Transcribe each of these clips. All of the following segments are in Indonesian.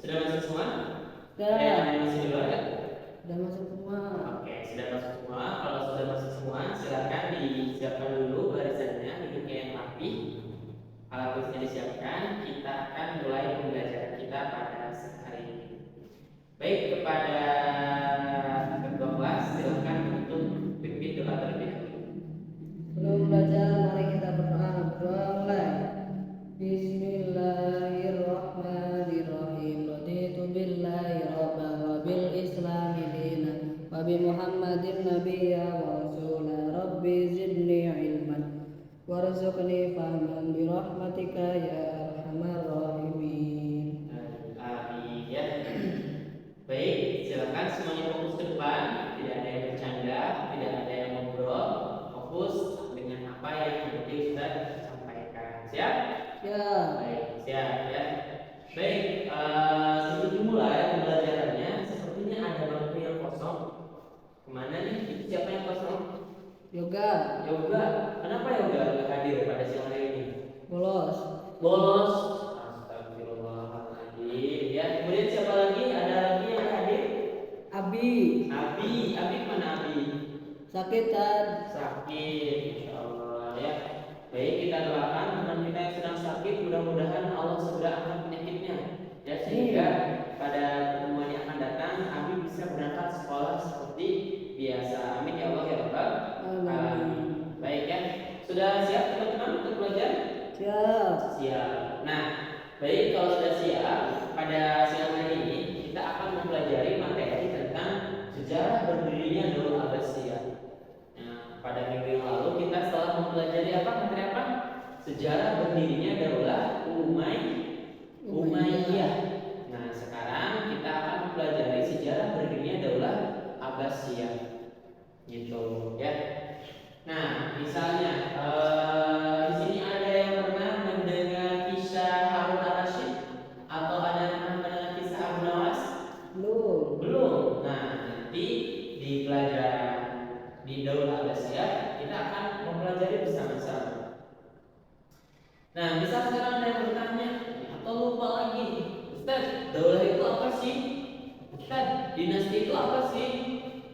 Sudah masuk semua? Sudah. Ada yang masih di luar ya? Sudah masuk semua. Oke, sudah masuk semua. Kalau sudah masuk semua, silakan disiapkan dulu barisannya, duduknya yang rapi. Alat tulisnya disiapkan. Kita akan mulai pembelajaran kita pada hari ini. Baik, kepada ketua kelas silakan untuk pimpin doa terlebih dahulu. Sebelum belajar, mari kita berdoa. Berdoa mulai. Bismillahirrahmanirrahim. Raditu billahi rabban wa bil islami dinan wa bi Muhammadin nabiyya wa rasula. Rabbi zidni ilman warzuqni fahman bi rahmatika ya arhamar rahimin. Amin ya. Baik, silakan semuanya fokus ke depan. Tidak ada yang bercanda, tidak ada yang ngobrol. Fokus dengan apa yang nanti Ustaz sampaikan. Siap? Ya. Baik, siap ya. Baik, sebelum dimulai pembelajarannya, sepertinya ada bangku yang kosong. Kemana nih? Itu siapa yang kosong? Yoga. Yoga. Kenapa Yoga nggak hadir pada siang hari ini? Bolos. Bolos. Astagfirullahaladzim. Ya, kemudian siapa lagi? Ada lagi yang hadir? Abi. Abi mana Abi? Sakitan. Sakit, insya Allah ya. Baik, kita doakan teman kita yang sedang sakit, mudah-mudahan Allah segera angkat penyakitnya. Ya, sehingga pada pertemuan yang akan datang, Abi bisa berangkat sekolah seperti biasa. Amin ya Allah ya Rabbal alamin. Baik ya, sudah siap teman-teman untuk belajar? Siap. Siap. Nah, baik, kalau sudah siap, pada siang hari ini kita akan mempelajari materi tentang sejarah berdirinya Daul Abbasiyah. Nah, pada minggu yang lalu kita setelah mempelajari materi apa? Sejarah berdirinya Daulah Umayyah. Nah, sekarang kita akan mempelajari sejarah berdirinya Daulah Abbasiyah. Gitu, ya. Nah, misalnya di sini ada yang pernah mendengar kisah Harun al-Rasyid atau ada yang pernah mendengar kisah Abu Nawas? Belum. Nah, nanti di pelajaran di Daul Abbasiyah kita akan mempelajari bersama-sama. Nah, misal sekarang ada yang bertanya atau lupa lagi, Ustaz, daulah itu apa sih? Ustaz, dinasti itu apa sih?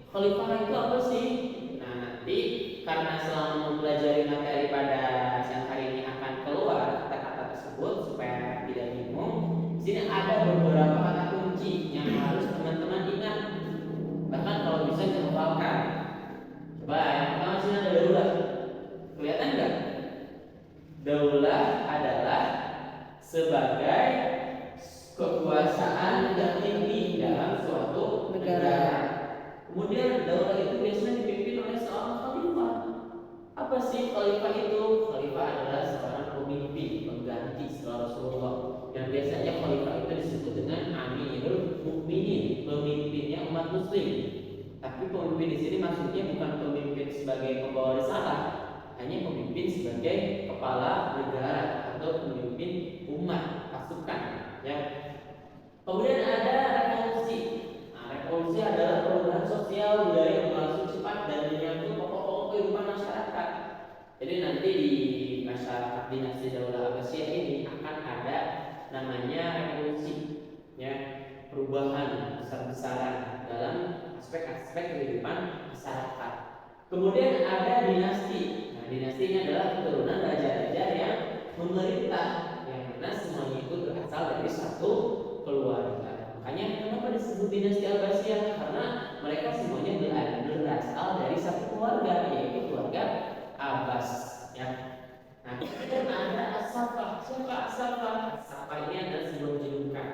Khalifah itu apa sih? Nah, nanti karena selama mempelajari materi pada siang hari ini akan keluar kata-kata tersebut supaya tidak bingung. Di sini ada beberapa kata kunci yang harus teman-teman ingat. Bahkan kalau bisa dihafalkan. Coba yang pertama sini ada daulah. Kelihatan nggak? Daulah adalah sebagai kekuasaan tertinggi dalam suatu negara. Kemudian daulah itu biasanya dipimpin oleh seorang khalifah. Apa sih khalifah itu? Khalifah adalah seorang pemimpin pengganti setelah Rasulullah. Dan biasanya khalifah itu disebut dengan Amirul Mukminin, pemimpinnya umat muslim. Tapi pemimpin di sini maksudnya bukan pemimpin sebagai pembawa risalah, hanya pemimpin sebagai kepala negara atau pemimpin umat pasukan, ya. Kemudian ada revolusi. Nah, revolusi adalah perubahan sosial budaya yang berlangsung cepat dan menyangkut pokok-pokok kehidupan masyarakat. Jadi nanti di masyarakat dinasti Daulah Abbasiyah ini akan ada namanya revolusi, ya, perubahan besar-besaran dalam aspek-aspek kehidupan masyarakat. Kemudian ada dinasti. Nah, dinasti ini adalah keturunan raja-raja yang memerintah, yang mana semuanya itu berasal dari satu keluarga. Makanya kenapa disebut dinasti Abbasiyah? Karena mereka semuanya berasal dari satu keluarga, yaitu keluarga Abbas, ya. Nah, kemudian ada As-Saffah. Siapa As-Saffah? As-Saffah ini adalah sebuah julukan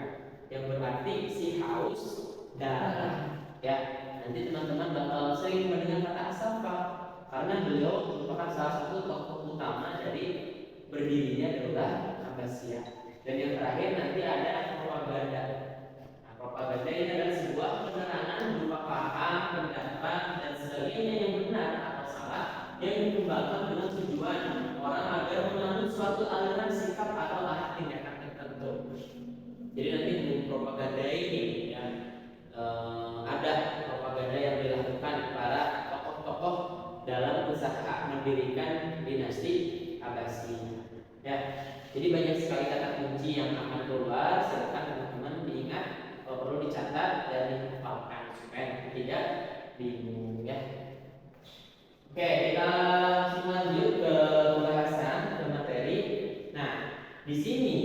yang berarti si haus darah, ya. Nanti teman-teman bakal sering mendengar kata As-Saffah karena beliau merupakan salah satu tokoh utama dari berdirinya Daulah Abbasiyah. Dan yang terakhir nanti ada propaganda. Nah, propaganda ini adalah sebuah penerangan berupa paham, pendapat dan sebagainya yang benar atau salah yang dikembangkan dengan tujuan orang agar menganut suatu aliran sikap atau arah tindakan tertentu. Jadi nanti di propaganda ini, ya, ada propaganda yang dilakukan para tokoh-tokoh dalam usaha mendirikan dinasti Abbasiyah. Ya, jadi banyak sekali kata kunci yang akan keluar. Silakan teman-teman diingat dicatat dan dihafalkan supaya tidak bingung ya. Oke, kita langsung lanjut ke pembahasan ke materi. Nah, di sini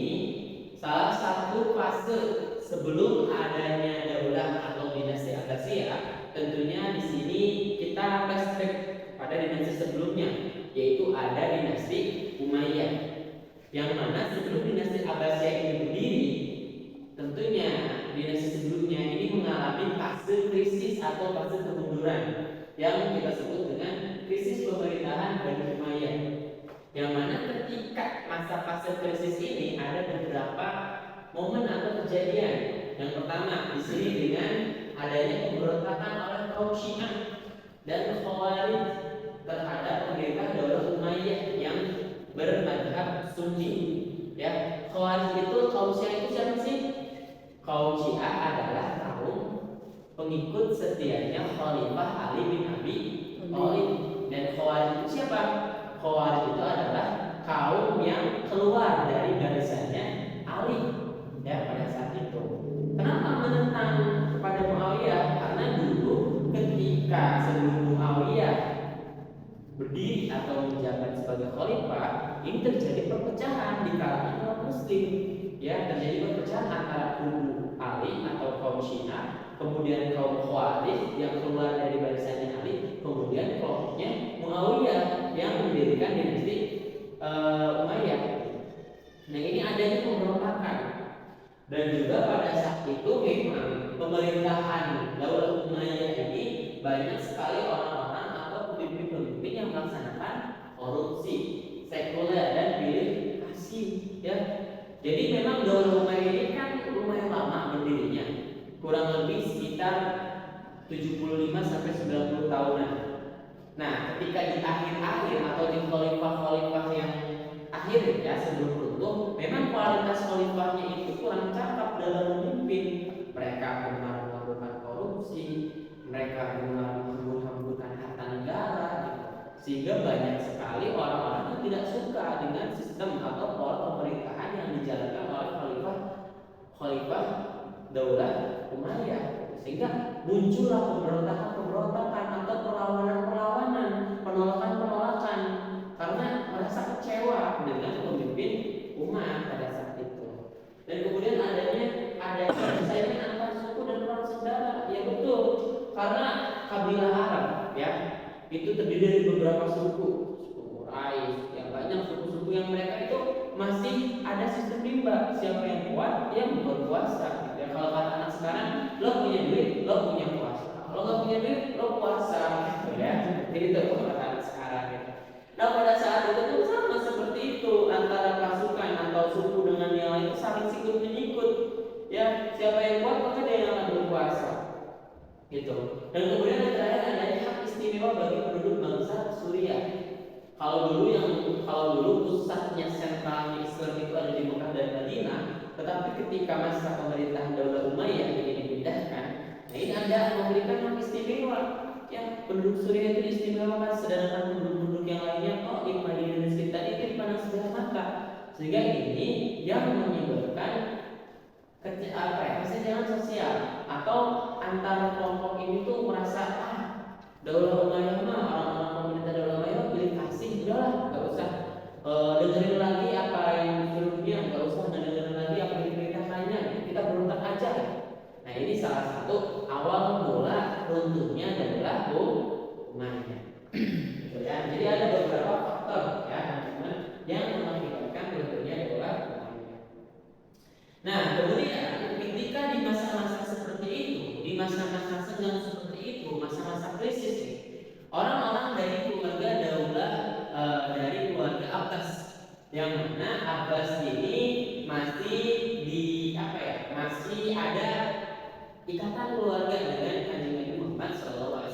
salah satu fase sebelum adanya daulah atau dinasti Abbasiyah, tentunya di sini kita flashback pada dinasti sebelumnya, yaitu ada dinasti Umayyah. Yang mana sebelum dinasti Abbasiyah ini berdiri, tentunya dinasti sebelumnya ini mengalami fase krisis atau fase kemunduran yang kita sebut dengan krisis pemerintahan Bani Umayyah. Yang mana ketika masa fase krisis ini ada beberapa momen atau kejadian. Yang pertama di sini dengan adanya pemberontakan oleh kaum Syiah dan Khawarij terhadap pemerintah Daulah Umayyah yang bermadhab Sunni. Ya, Khawarij itu kaum Syiah itu siapa sih? Kaum Syiah adalah kaum pengikut setianya Khalifah Ali bin Abi Thalib. Dan Khawarij itu siapa? Khawarij itu adalah kaum yang keluar dari barisannya Ali ya pada saat itu. Kenapa menentang kepada Muawiyah? Karena dulu ketika sebelum Muawiyah berdiri atau menjabat sebagai khalifah, ini terjadi perpecahan di kalangan umat muslim. Ya, terjadi perpecahan antara kubu Ali atau kaum Syiah, kemudian kaum Khawarij yang keluar dari barisannya Ali, kemudian kelompoknya Muawiyah yang mendirikan dinasti Umayyah. Nah, ini adanya pemberontakan. Dan juga pada saat itu memang pemerintahan Daulah Umayyah ini banyak sekali orang-orang atau pemimpin-pemimpin yang melaksanakan korupsi, sekuler dan pilih kasih ya. Jadi memang Daulah Umayyah ini kan lumayan lama berdirinya, kurang lebih sekitar 75 sampai 90 tahunan. Nah, ketika di akhir-akhir atau di khalifah-khalifah yang akhir ya sebelum runtuh, memang kualitas khalifahnya itu kurang cakap dalam memimpin. Mereka gemar melakukan korupsi, mereka gemar menghambur-hamburkan harta negara gitu. Sehingga banyak sekali orang-orang yang tidak suka dengan sistem atau pola pemerintahan yang dijalankan oleh khalifah Daulah Umayyah. Sehingga muncullah pemberontakan atau perlawanan, penolakan karena merasa kecewa dengan pemimpin umat pada saat itu. Dan kemudian adanya persaingan antar suku dan perang saudara. Ya betul, karena kabilah Arab ya itu terdiri dari beberapa suku Quraisy, yang banyak suku-suku yang mereka itu masih ada sistem rimba. Siapa yang kuat yang berkuasa. Gitu ya. Kalau kata anak sekarang, lo punya duit, lo punya kuasa. Kalau nggak punya duit, lo puasa. Gitu ya. Jadi itu kalau kata anak sekarang. Gitu. Nah pada saat itu pun sama seperti itu, antara pasukan atau suku dengan yang lain saling sikut menyikut. Ya, siapa yang kuat maka dia yang akan berkuasa. Gitu. Dan kemudian yang terakhir adanya hak istimewa bagi penduduk bangsa Suriah. Kalau dulu pusatnya sentralnya Islam itu ada di Mekah dan Madinah, tetapi ketika masa pemerintahan Daulah Umayyah ini dipindahkan, nah ini ada memberikan hak istimewa. Ya, penduduk Suriah itu diistimewakan, sedangkan penduduk yang lainnya di Madinah dan sekitar itu dipandang sebelah mata. Sehingga ini yang menyebabkan kesenjangan sosial atau antara kelompok ini tuh merasa Daulah Umayyah mah orang-orang pemerintah Daulah Umayyah pilih kasih udahlah, nggak usah dengerin lagi apa yang disuruhnya, nggak usah dengerin lagi apa yang diperintahkannya, kita berontak aja. Nah ini salah satu awal mula runtuhnya Daulah Umayyah. Jadi ada beberapa faktor ya teman-teman yang mengakibatkan runtuhnya Daulah Umayyah. Nah kemudian ketika di masa-masa seperti itu, di masa-masa senggang seperti itu, masa-masa krisis nih, orang-orang dari keluarga Daulah dari keluarga Abbas, yang mana Abbas ini masih masih ada ikatan keluarga dengan Kanjeng Nabi Muhammad SAW.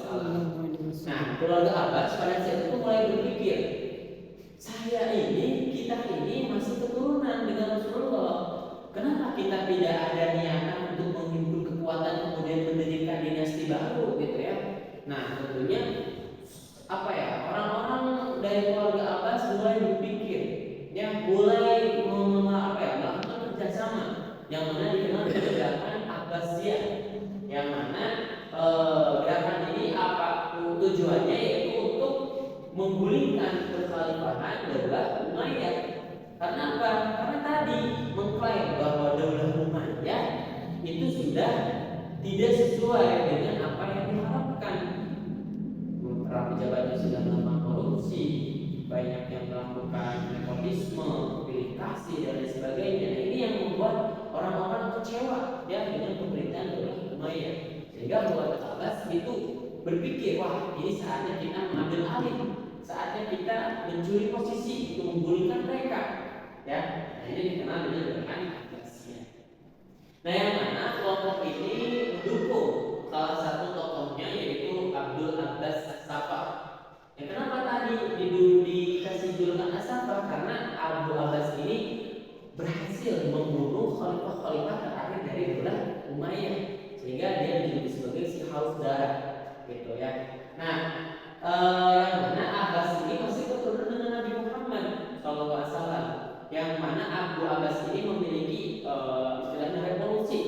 Nah, keluarga Abbas pada saat itu mulai berpikir, kita ini masih keturunan dengan Rasulullah. Kenapa kita tidak ada niatan untuk menghimpun kekuatan kemudian mendirikan dinasti baru gitu ya? Nah, tentunya orang-orang dari keluarga Abbas mulai berpikir, ya mulai melakukan kerjasama yang mana dikenal dengan gerakan Abbasiyah, yang mana gerakan ini apa tujuannya, yaitu untuk menggulingkan kekhalifahan Daulah Umayyah. Karena apa? Karena tadi mengklaim bahwa Daulah Umayyah itu sudah tidak sesuai dengan apa yang diharapkan. Para pejabatnya sudah melakukan korupsi, banyak yang melakukan nepotisme, pilih kasih dan lain sebagainya. Nah, ini yang membuat orang-orang kecewa ya dengan pemerintahan Daulah Umayyah. Sehingga Abu Abbas itu berpikir, wah ini saatnya kita mengambil alih, saatnya kita mencuri posisi untuk menggulingkan mereka. Ya, nah, ini dikenal dengan gerakan Abbasiyah. Nah, yang mana kelompok ini mendukung salah satu tokohnya, yaitu Abdul Abbas As-Saffah. Ya, kenapa tadi dikasih julukan As-Saffah? Karena Abu Abbas ini berhasil membunuh khalifah-khalifah terakhir dari Daulah Umayyah, sehingga dia dijuluki sebagai si haus darah, gitu ya. Nah, yang mana Abbas ini masih keturunan dengan Nabi Muhammad SAW, yang mana Abu Abbas ini memiliki istilahnya revolusi,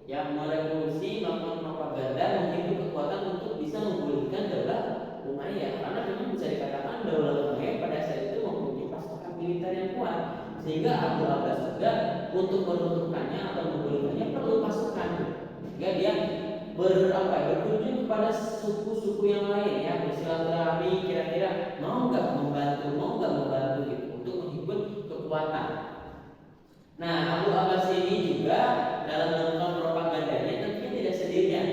yang merevolusi, melakukan propaganda, menghimpun kekuatan untuk bisa menggulingkan Daulah Umayyah. Karena memang bisa dikatakan Daulah Umayyah pada saat itu mempunyai pasukan militer yang kuat, sehingga Abu Abbas juga untuk meruntuhkannya atau menggulingkannya perlu pasukan. Sehingga dia berkunjung kepada suku-suku yang lain, ya, bersilaturahmi, kira-kira mau nggak membantu gitu untuk menghimpun kekuatan. Nah, Abu Abbas ini juga dalam melakukan propagandanya tentunya tidak sendirian,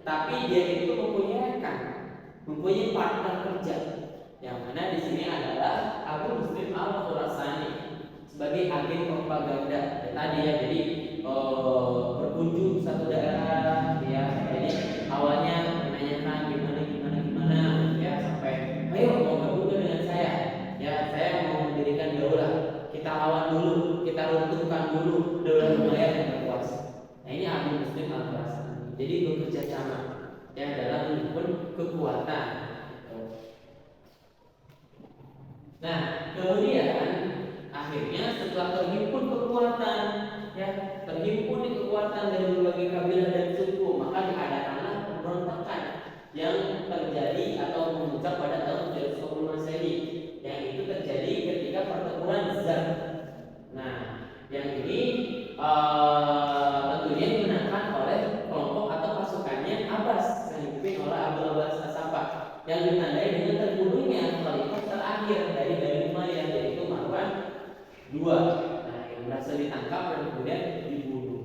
tapi dia itu mempunyai rekan, mempunyai partner kerja, yang mana di sini adalah Abu Muslim Al-Khurasani sebagai agen propaganda. Ya, tadi ya, jadi berkunjung satu daerah, ya, jadi awalnya menanyakan gimana, ya, sampai ayo mau gabung dengan saya, ya, saya mau mendirikan daulah, kita lawan dulu, kita runtuhkan dulu Daulah Umayyah yang berkuasa. Nah, ini Abu Muslim Al-Khurasani. Jadi bekerja sama ya dalam menghimpun kekuatan. Nah, kemudian akhirnya setelah terhimpun kekuatan, ya, terhimpun kekuatan dari berbagai kabilah dan suku, maka diadakanlah pemberontakan yang terjadi atau memuncak pada tahun 710 Masehi, yang itu terjadi ketika pertempuran Zab. Nah, yang ini tentunya dimenangkan oleh kelompok atau pasukannya Abbas yang dipimpin oleh Abu Abbas As-Saffah, yang ditandai dengan terbunuhnya khalifah terakhir dari Bani Umayyah, yaitu Marwan II. Nah, yang berhasil ditangkap dan kemudian dibunuh.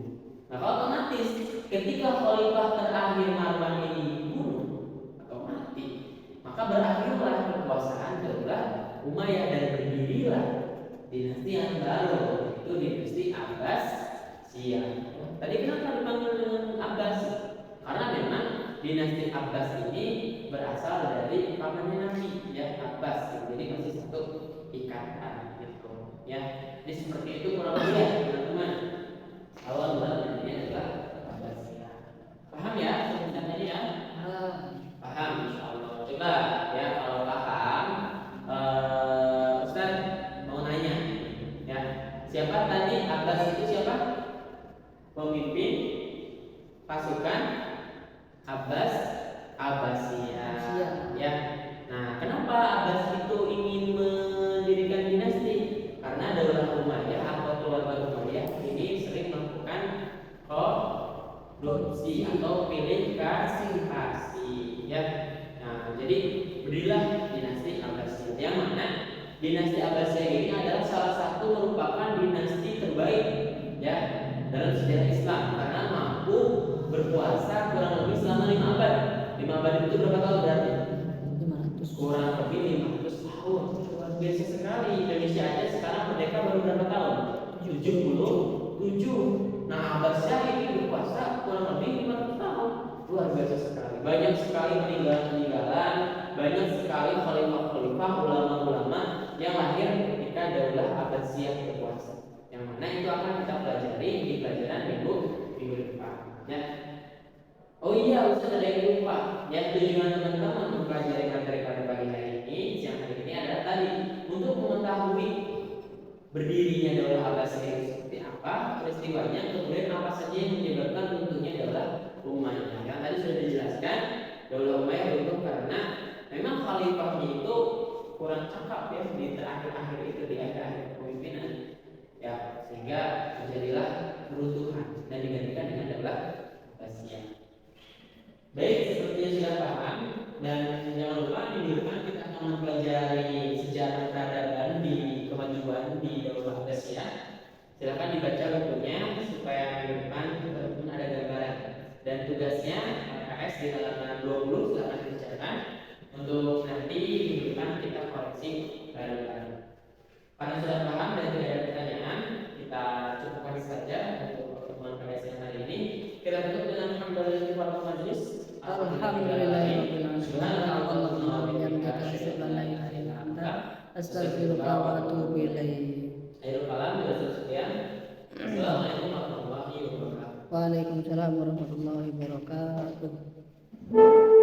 Nah, otomatis ketika khalifah terakhir Marwan ini dibunuh atau mati, maka berakhirlah kekuasaan Daulah Umayyah dan berdirilah dinasti yang baru, yaitu dinasti Abbasiyah. Tadi kenapa dipanggil dengan Abbas? Karena memang dinasti Abbas ini berasal dari pamannya Nabi, ya, Abbas. Jadi masih satu ikatan gitu, ya. Jadi seperti itu kurang lebih ya, teman-teman. Awal mula ini adalah Abbasiyah. Paham ya sebenarnya ya? Paham, insyaallah. Coba ya, kalau paham, Ustaz mau nanya, ya, siapa tadi Abbas itu siapa? Pemimpin pasukan Abbasiyah, ya. Nah, kenapa Abbas itu ingin mendirikan dinasti? Karena Daulah Umayyah atau keluarga Umayyah ini sering melakukan korupsi atau pilih kasih, ya. Nah, jadi berdirilah dinasti Abbasiyah, yang mana dinasti Abbasiyah ini adalah salah satu merupakan dinasti terbaik, ya, dalam sejarah Islam, karena mampu berpuasa kurang lebih selama 5 abad. 5 abad itu berapa tahun berarti? 500. Kurang lebih 500 tahun. Luar biasa sekali. Indonesia aja sekarang merdeka baru berapa tahun? 77. Nah, Abbasiyah ini berpuasa kurang lebih 500 tahun. Luar biasa sekali. Banyak sekali peninggalan, banyak sekali khalifah-khalifah, ulama-ulama yang lahir ketika Daulah Abbasiyah berkuasa. Yang mana itu akan kita pelajari di pelajaran minggu depan, ya. Oh iya, Ustaz, ada yang lupa. Ya, tujuan teman-teman mempelajari materi pada pagi hari ini, siang hari ini adalah tadi untuk mengetahui berdirinya Daulah Abbasiyah seperti apa. apa peristiwanya, kemudian apa saja yang menyebabkan runtuhnya Daulah Umayyah. Yang tadi sudah dijelaskan, Daulah Umayyah runtuh karena memang khalifahnya itu kurang cakap ya di akhir-akhir itu, di akhir-akhir kepemimpinan ya, sehingga terjadilah keruntuhan dan digantikan dengan Daulah Abbasiyah. Baik, sepertinya sudah paham, dan jangan lupa minggu depan kita akan mempelajari sejarah peradaban di kemajuan di Daulah Abbasiyah. Silakan dibaca bukunya supaya minggu depan teman-teman ada gambaran. Dan tugasnya KS di halaman 20 silakan dikerjakan untuk nanti minggu depan kita koreksi bareng-bareng. Karena sudah paham dan tidak ada pertanyaan, kita cukupkan saja untuk pertemuan KS yang hari ini. Kita tutup dengan alhamdulillah majelis. Alhamdulillahirabbil alamin. Subhanallahumma wa bihamdika asyhadu an la ilaha illa anta astaghfiruka wa atubu ilaik. Akhirul kalam bila sekian. Assalamualaikum warahmatullahi wabarakatuh. Waalaikumsalam warahmatullahi wabarakatuh.